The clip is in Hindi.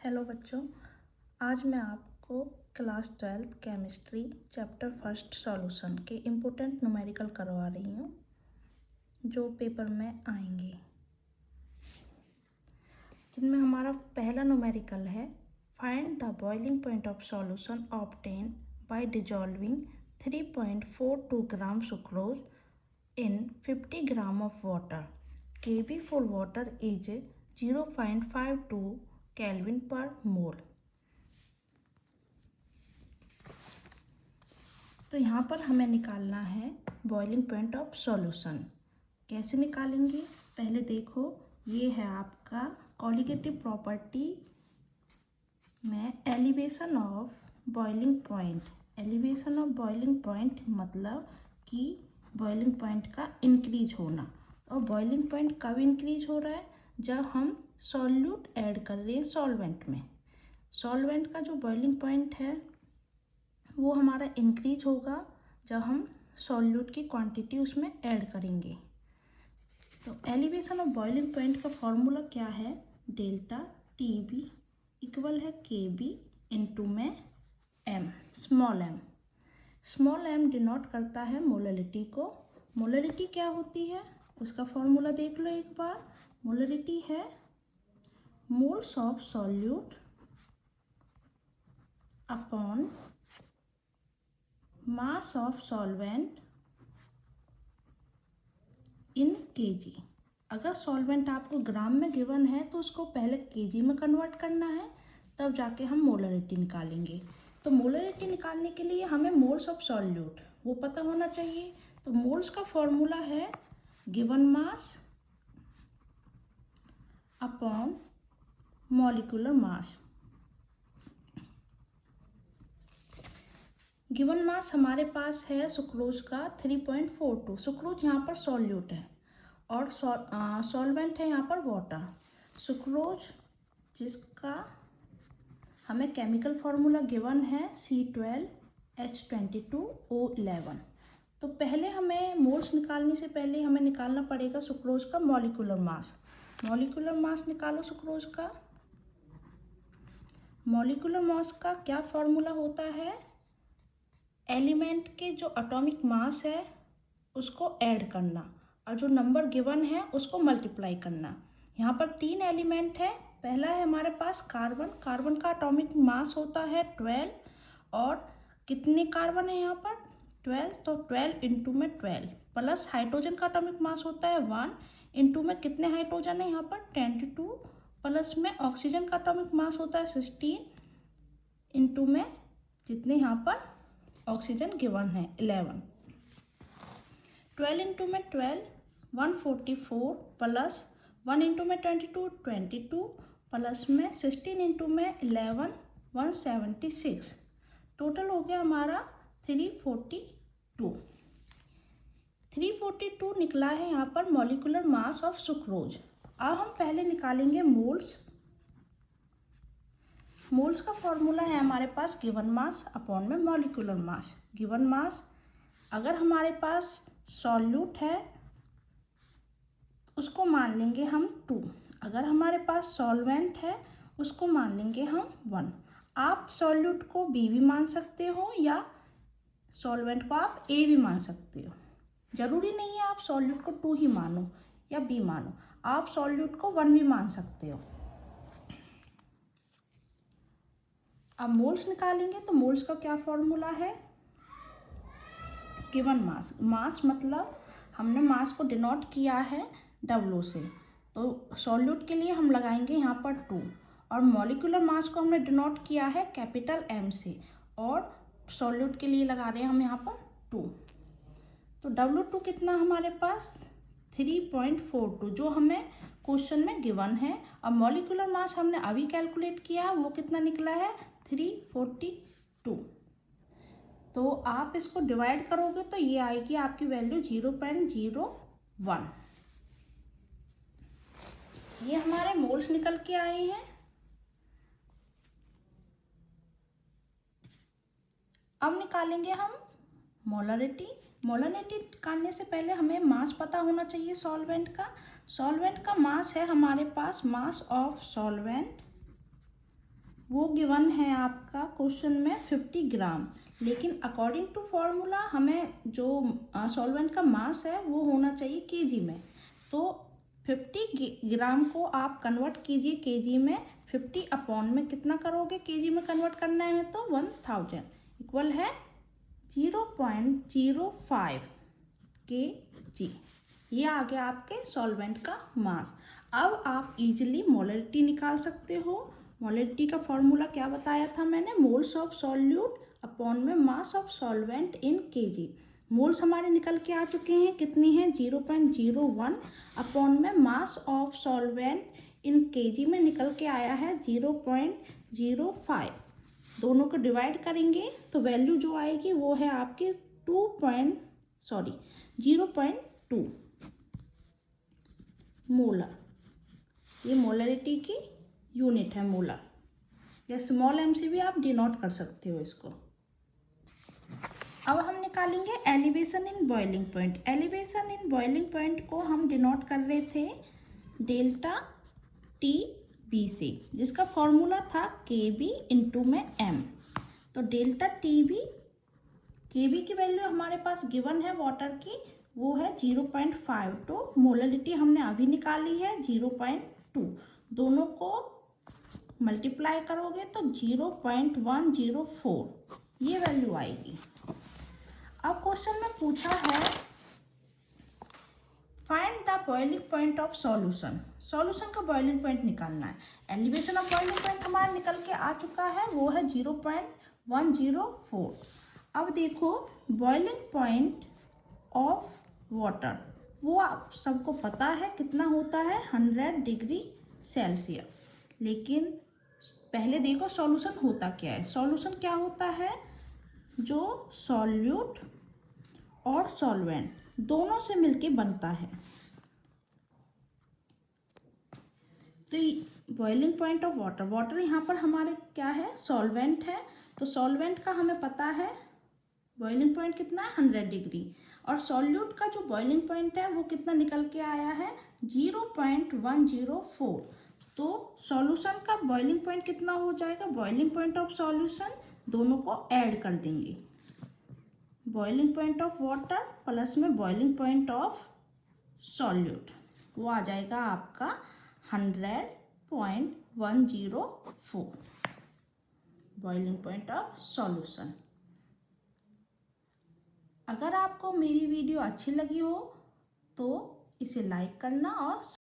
हेलो बच्चों, आज मैं आपको class 12th chemistry chapter first solution के इम्पोर्टेंट न्यूमेरिकल करवा रही हूँ जो पेपर में आएंगे, जिनमें हमारा पहला न्यूमेरिकल है find the boiling point of solution obtain bye dissolving 3.42 gram sucrose in 50 gram of water. Kb for water is 0.52 Kelvin per mole. तो यहाँ पर हमें निकालना है बॉइलिंग पॉइंट ऑफ सॉल्यूशन। कैसे निकालेंगे? पहले देखो, ये है आपका कॉलिगेटिव प्रॉपर्टी में elevation of boiling point. Elevation of boiling point मतलब कि बॉइलिंग पॉइंट का इंक्रीज होना। और बॉइलिंग पॉइंट कब इंक्रीज हो रहा है? जब हम सॉल्यूट ऐड कर रहे हैं सॉल्वेंट में। सॉल्वेंट का जो बॉइलिंग पॉइंट है वो हमारा इंक्रीज होगा जब हम सॉल्यूट की क्वांटिटी उसमें ऐड करेंगे। तो एलिवेशन ऑफ बॉइलिंग पॉइंट का फॉर्मूला क्या है? डेल्टा टी बी इक्वल है के बी इंटू में M, small M. Small M denote करता है मोलरिटी को। मोलरिटी क्या होती है उसका फॉर्मूला देख लो एक बार। मोलरिटी है moles of solute upon mass of solvent in KG. अगर सॉल्वेंट आपको ग्राम में गिवन है तो उसको पहले केजी में कन्वर्ट करना है, तब जाके हम मोलरिटी निकालेंगे। तो मोलरिटी निकालने के लिए हमें मोल्स ऑफ सॉल्यूट वो पता होना चाहिए। तो मोल्स का फॉर्मूला है given mass upon molecular mass. Given mass हमारे पास है सुक्रोज का 3.42। सुक्रोज यहाँ पर सॉल्यूट है और सॉल्वेंट है यहाँ पर वाटर। सुक्रोज जिसका हमें केमिकल फार्मूला गिवन है C12H22O11। तो पहले हमें मोल्स निकालने से पहले हमें निकालना पड़ेगा सुक्रोज का मॉलिक्यूलर मास। मॉलिक्यूलर मास निकालो सुक्रोज का। मॉलिक्यूलर मास का क्या फॉर्मूला होता है? एलिमेंट के जो एटॉमिक मास है उसको ऐड करना और जो नंबर गिवन है उसको मल्टीप्लाई करना। यहाँ पर 3 एलिमेंट है। पहला है हमारे पास कार्बन। कार्बन का एटॉमिक मास होता है 12 और कितने कार्बन है यहाँ पर? 12। तो 12 इंटू में 12 प्लस हाइड्रोजन का एटॉमिक मास होता है 1 इंटू में कितने हाइड्रोजन है यहाँ पर? 22 प्लस में ऑक्सीजन का एटॉमिक मास होता है 16 इंटू में जितने यहाँ पर ऑक्सीजन गिवन है 11। 12 इंटू में 12 144 प्लस 1 इंटू में 22 प्लस में 16 इंटू में 11 176। टोटल हो गया हमारा 342। 342 निकला है यहाँ पर मॉलिक्यूलर मास ऑफ सुक्रोज। अब हम पहले निकालेंगे मोल्स। मोल्स का फॉर्मूला है हमारे पास गिवन मास अपॉन में मॉलिक्यूलर मास। गिवन मास अगर हमारे पास सॉल्यूट है उसको मान लेंगे हम 2। अगर हमारे पास सॉल्वेंट है उसको मान लेंगे हम 1। आप सॉल्यूट को B भी मान सकते हो या सॉल्वेंट को आप A भी मान सकते हो। जरूरी नहीं है आप सॉल्यूट को 2 ही मानो या B मानो, आप सॉल्यूट को 1 भी मान सकते हो। अब मोल्स निकालेंगे तो मोल्स का क्या फॉर्मूला है? Given mass. मास मतलब हमने मास को डिनोट किया है W से, तो सॉल्यूट के लिए हम लगाएंगे यहाँ पर 2 और मॉलिक्यूलर मास को हमने डिनोट किया है कैपिटल M से और सॉल्यूट के लिए लगा रहे हैं हम यहाँ पर 2। तो W2 कितना हमारे पास? 3.42 जो हमें क्वेश्चन में गिवन है। और मॉलिक्यूलर मास हमने अभी कैलकुलेट किया, वो कितना निकला है? 342। तो आप इसको डिवाइड करोगे तो ये आएगी आपकी वैल्यू 0.01। ये हमारे मोल्स निकल के आए हैं। अब निकालेंगे हम मोलरिटी। मोलरिटी निकालने से पहले हमें मास पता होना चाहिए सॉल्वेंट का। सॉल्वेंट का मास है हमारे पास मास ऑफ सॉल्वेंट वो गिवन है आपका क्वेश्चन में 50 ग्राम, लेकिन अकॉर्डिंग टू फॉर्मूला हमें जो सॉल्वेंट का मास है वो होना चाहिए केजी में। तो 50 ग्राम को आप कन्वर्ट कीजिए केजी में, 50 अपॉन में कितना करोगे केजी में कन्वर्ट करना है तो 1000 इक्वल है 0.05 kg। ये आ गया आपके सॉल्वेंट का मास। अब आप इजीली मोलरिटी निकाल सकते हो। मोलरिटी का फॉर्मूला क्या बताया था मैंने, मोल्स ऑफ सॉल्यूट अपॉन में mass of solvent in KG. Moles हमारे निकल के आ चुके हैं, कितनी है 0.01 अपॉन में mass of solvent in KG में निकल के आया है 0.05। दोनों को डिवाइड करेंगे तो वैल्यू जो आएगी वो है आपकी 0.2 मोलर। ये मोलरिटी की यूनिट है मोलर, या स्मॉल m से भी आप डिनोट कर सकते हो इसको। अब हम निकालेंगे elevation in boiling point. Elevation in boiling point को हम डिनोट कर रहे थे डेल्टा टी बी से, जिसका फॉर्मूला था के बी इंटू में m। तो डेल्टा टी बी, के बी की वैल्यू हमारे पास गिवन है वाटर की, वो है 0.52। मोलरिटी हमने अभी निकाली है 0.2। दोनों को मल्टीप्लाई करोगे तो 0.104 ये वैल्यू आएगी। अब क्वेश्चन में पूछा है find the boiling point of solution. Solution का बॉइलिंग पॉइंट निकालना है। एलिवेशन ऑफ बॉइलिंग पॉइंट हमारा निकल के आ चुका है, वो है 0.104। अब देखो बॉइलिंग पॉइंट ऑफ वाटर, वो आप सबको पता है कितना होता है 100 डिग्री सेल्सियस। लेकिन पहले देखो सॉल्यूशन होता क्या है। सॉल्यूशन क्या होता है, जो सॉल्यूट और सॉल्वेंट दोनों से मिलके बनता है। तो boiling point of water, water यहाँ पर हमारे क्या है सॉल्वेंट है, तो सॉल्वेंट का हमें पता है बॉइलिंग पॉइंट कितना है 100 डिग्री, और सॉल्यूट का जो बॉइलिंग पॉइंट है वो कितना निकल के आया है 0.104। तो सॉल्यूशन का बॉइलिंग पॉइंट कितना हो जाएगा, बॉइलिंग पॉइंट ऑफ सॉल्यूशन दोनों को ऐड कर देंगे, boiling point of water plus में बॉइलिंग पॉइंट ऑफ सॉल्यूट, वो आ जाएगा आपका 100.104 बॉइलिंग पॉइंट ऑफ सॉल्यूशन। अगर आपको मेरी वीडियो अच्छी लगी हो तो इसे लाइक करना और